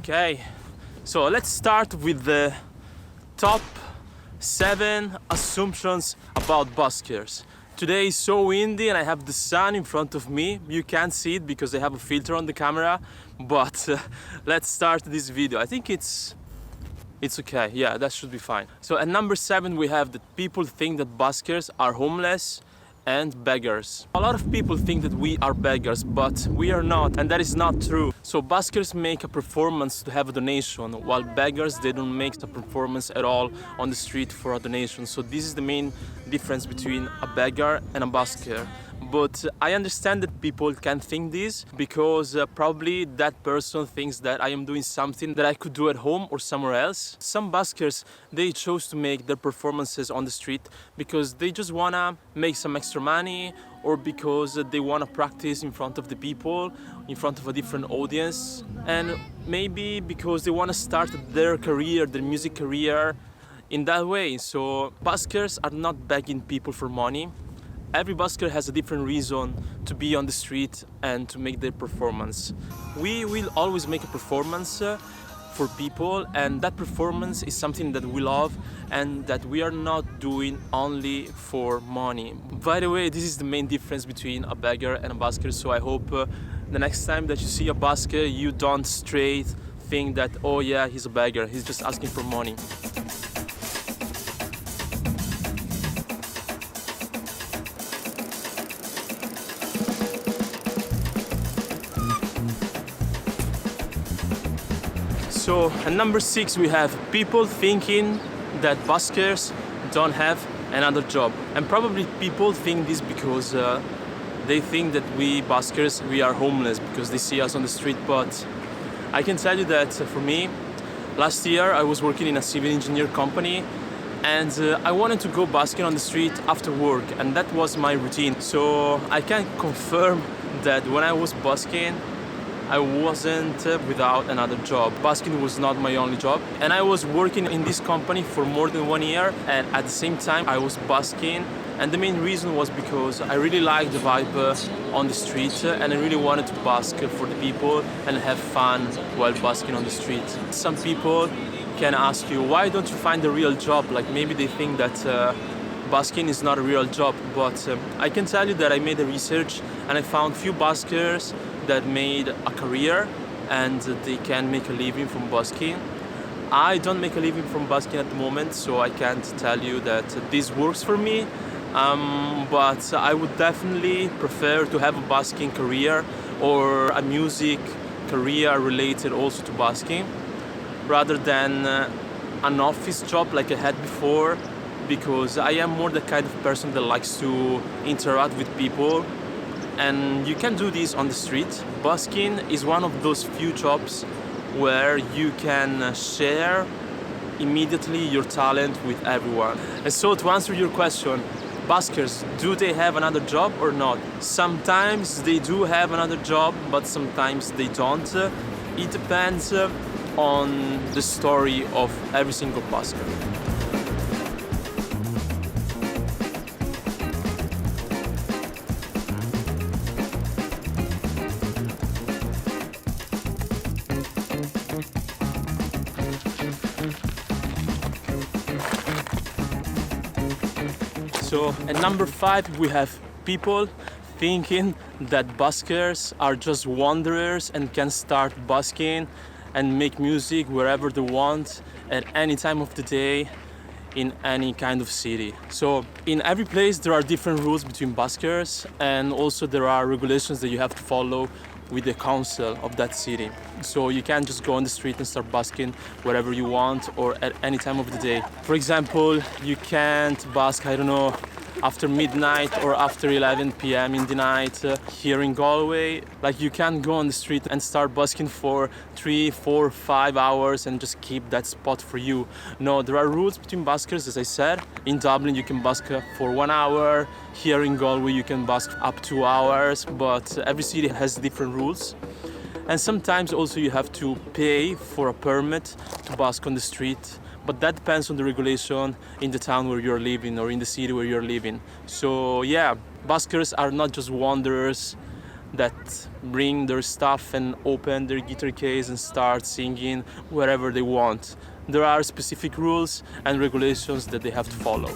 Okay, so let's start with the top 7 assumptions about buskers. Today is so windy and I have the sun in front of me. You can't see it because I have a filter on the camera, but let's start this video. I think it's okay. Yeah, that should be fine. So at number 7 we have that people think that buskers are homeless and beggars. A lot of people think that we are beggars, but we are not, and that is not true. So buskers make a performance to have a donation, while beggars, they don't make a performance at all on the street for a donation. So this is the main difference between a beggar and a busker. But I understand that people can think this because probably that person thinks that I am doing something that I could do at home or somewhere else. Some buskers, they chose to make their performances on the street because they just wanna make some extra money, or because they wanna practice in front of the people, in front of a different audience, and maybe because they wanna start their career, their music career in that way. So buskers are not begging people for money. Every busker has a different reason to be on the street and to make their performance. We will always make a performance for people, and that performance is something that we love and that we are not doing only for money. By the way, this is the main difference between a beggar and a busker, so I hope the next time that you see a busker, you don't straight think that, oh yeah, he's a beggar, he's just asking for money. So at number 6 we have people thinking that buskers don't have another job. And probably people think this because they think that we buskers, we are homeless because they see us on the street. But I can tell you that for me, last year I was working in a civil engineer company, and I wanted to go busking on the street after work, and that was my routine. So I can confirm that when I was busking, I wasn't without another job. Busking was not my only job, and I was working in this company for more than 1 year, and at the same time I was busking. And the main reason was because I really liked the vibe on the street, and I really wanted to busk for the people and have fun while busking on the street. Some people can ask you, why don't you find a real job? Like maybe they think that busking is not a real job, but I can tell you that I made a research and I found few buskers that made a career and they can make a living from busking. I don't make a living from busking at the moment, so I can't tell you that this works for me, but I would definitely prefer to have a busking career or a music career related also to busking, rather than an office job like I had before, because I am more the kind of person that likes to interact with people, and you can do this on the street. Busking is one of those few jobs where you can share immediately your talent with everyone. And so to answer your question, buskers, do they have another job or not? Sometimes they do have another job, but sometimes they don't. It depends on the story of every single busker. So at number 5 we have people thinking that buskers are just wanderers and can start busking and make music wherever they want at any time of the day in any kind of city. So in every place there are different rules between buskers, and also there are regulations that you have to follow with the council of that city. So you can't just go on the street and start busking wherever you want or at any time of the day. For example, you can't busk, I don't know, after midnight or after 11 p.m. in the night here in Galway. Like you can't go on the street and start busking for 3, 4, 5 hours and just keep that spot for you. No, there are rules between buskers, as I said. In Dublin you can busk for 1 hour. Here in Galway you can busk up 2 hours, but every city has different rules. And sometimes also you have to pay for a permit to busk on the street. But that depends on the regulation in the town where you're living or in the city where you're living. So yeah, buskers are not just wanderers that bring their stuff and open their guitar case and start singing wherever they want. There are specific rules and regulations that they have to follow.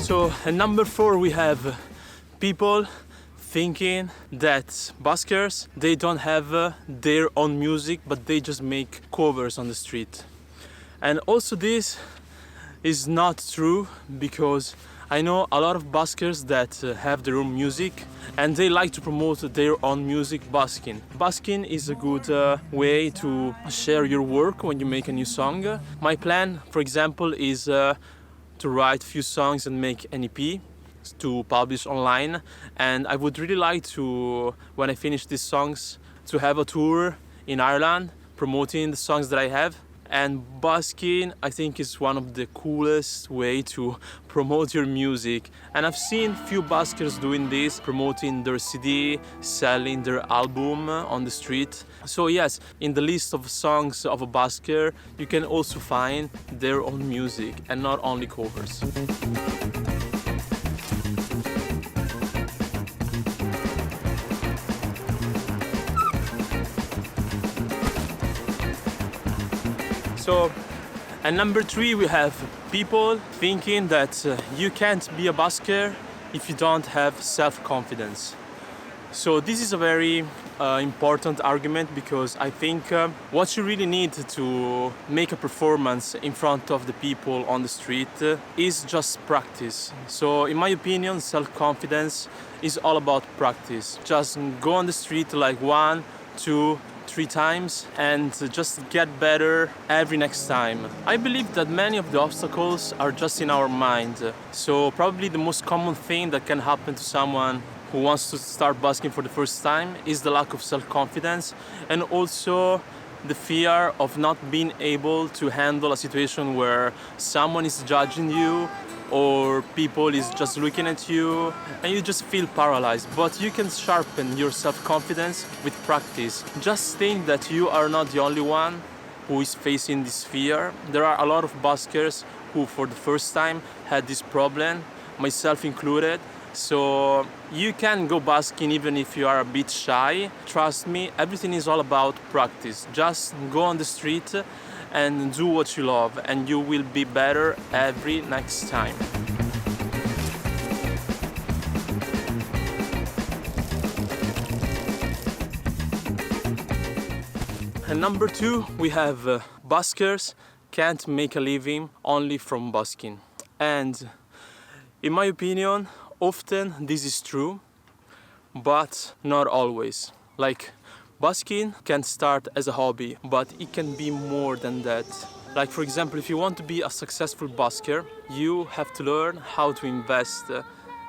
So at number 4 we have people thinking that buskers, they don't have their own music, but they just make covers on the street. And also this is not true, because I know a lot of buskers that have their own music and they like to promote their own music busking. Busking is a good way to share your work when you make a new song. My plan, for example, is to write a few songs and make an EP to publish online, and I would really like to, when I finish these songs, to have a tour in Ireland promoting the songs that I have. And busking, I think, is one of the coolest way to promote your music, and I've seen few buskers doing this, promoting their CD, selling their album on the street. So yes, in the list of songs of a busker you can also find their own music and not only covers. So at number 3 we have people thinking that you can't be a busker if you don't have self-confidence. So this is a very important argument, because I think what you really need to make a performance in front of the people on the street is just practice. So in my opinion, self-confidence is all about practice. Just go on the street like 1, 2, 3 times and just get better every next time. I believe that many of the obstacles are just in our mind. So probably the most common thing that can happen to someone who wants to start busking for the first time is the lack of self-confidence, and also the fear of not being able to handle a situation where someone is judging you or people is just looking at you and you just feel paralyzed. But you can sharpen your self-confidence with practice. Just think that you are not the only one who is facing this fear. There are a lot of buskers who for the first time had this problem, myself included. So you can go busking even if you are a bit shy. Trust me, everything is all about practice. Just go on the street and do what you love, and you will be better every next time. And number 2, we have buskers can't make a living only from busking. And in my opinion, often this is true, but not always. Like, busking can start as a hobby, but it can be more than that. Like, for example, if you want to be a successful busker, you have to learn how to invest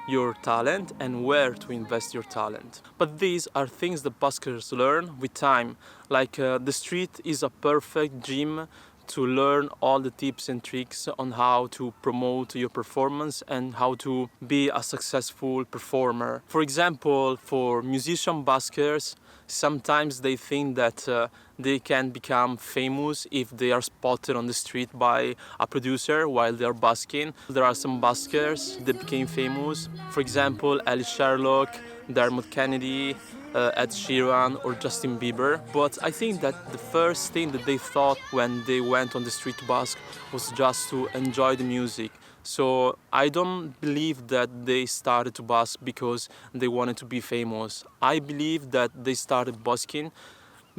your talent and where to invest your talent. But these are things that buskers learn with time. Like, the street is a perfect gym to learn all the tips and tricks on how to promote your performance and how to be a successful performer. For example, for musician buskers, sometimes they think that they can become famous if they are spotted on the street by a producer while they are busking. There are some buskers that became famous. For example, Ali Sherlock, Dermot Kennedy, Ed Sheeran or Justin Bieber. But I think that the first thing that they thought when they went on the street to busk was just to enjoy the music. So I don't believe that they started to busk because they wanted to be famous. I believe that they started busking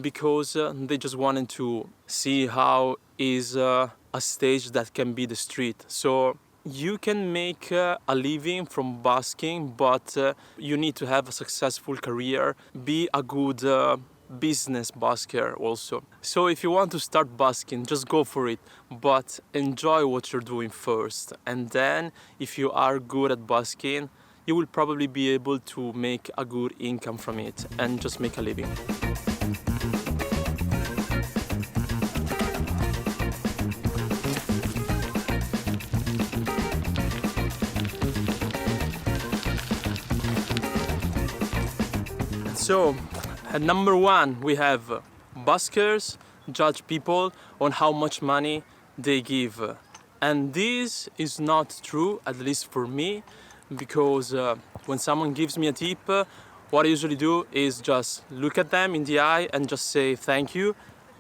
because they just wanted to see how is a stage that can be the street. So you can make a living from busking, but you need to have a successful career, be a good business busker also. So if you want to start busking, just go for it, but enjoy what you're doing first. And then if you are good at busking, you will probably be able to make a good income from it and just make a living. So, at number 1, we have buskers judge people on how much money they give. And this is not true, at least for me, because when someone gives me a tip, what I usually do is just look at them in the eye and just say thank you,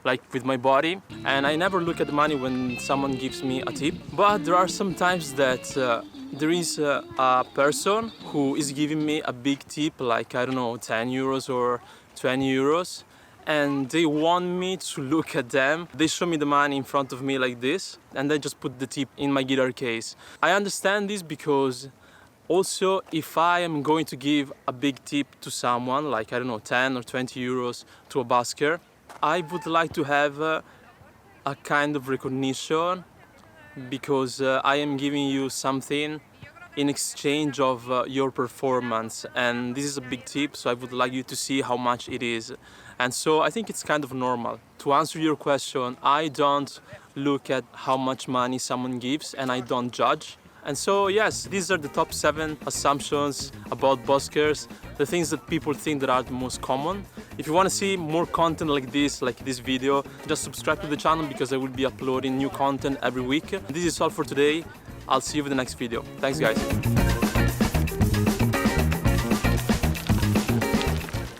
like with my body. And I never look at the money when someone gives me a tip. But there are some times that there is a person who is giving me a big tip, like, I don't know, 10 euros or 20 euros. And they want me to look at them. They show me the money in front of me like this, and I just put the tip in my guitar case. I understand this because also if I am going to give a big tip to someone, like, I don't know, 10 or 20 euros to a busker, I would like to have a kind of recognition, because I am giving you something in exchange of your performance, and this is a big tip, so I would like you to see how much it is. And so I think it's kind of normal. To answer your question, I don't look at how much money someone gives, and I don't judge. And so yes, these are the top 7 assumptions about buskers, the things that people think that are the most common. If you want to see more content like this video, just subscribe to the channel, because I will be uploading new content every week. This is all for today. I'll see you in the next video. Thanks, guys.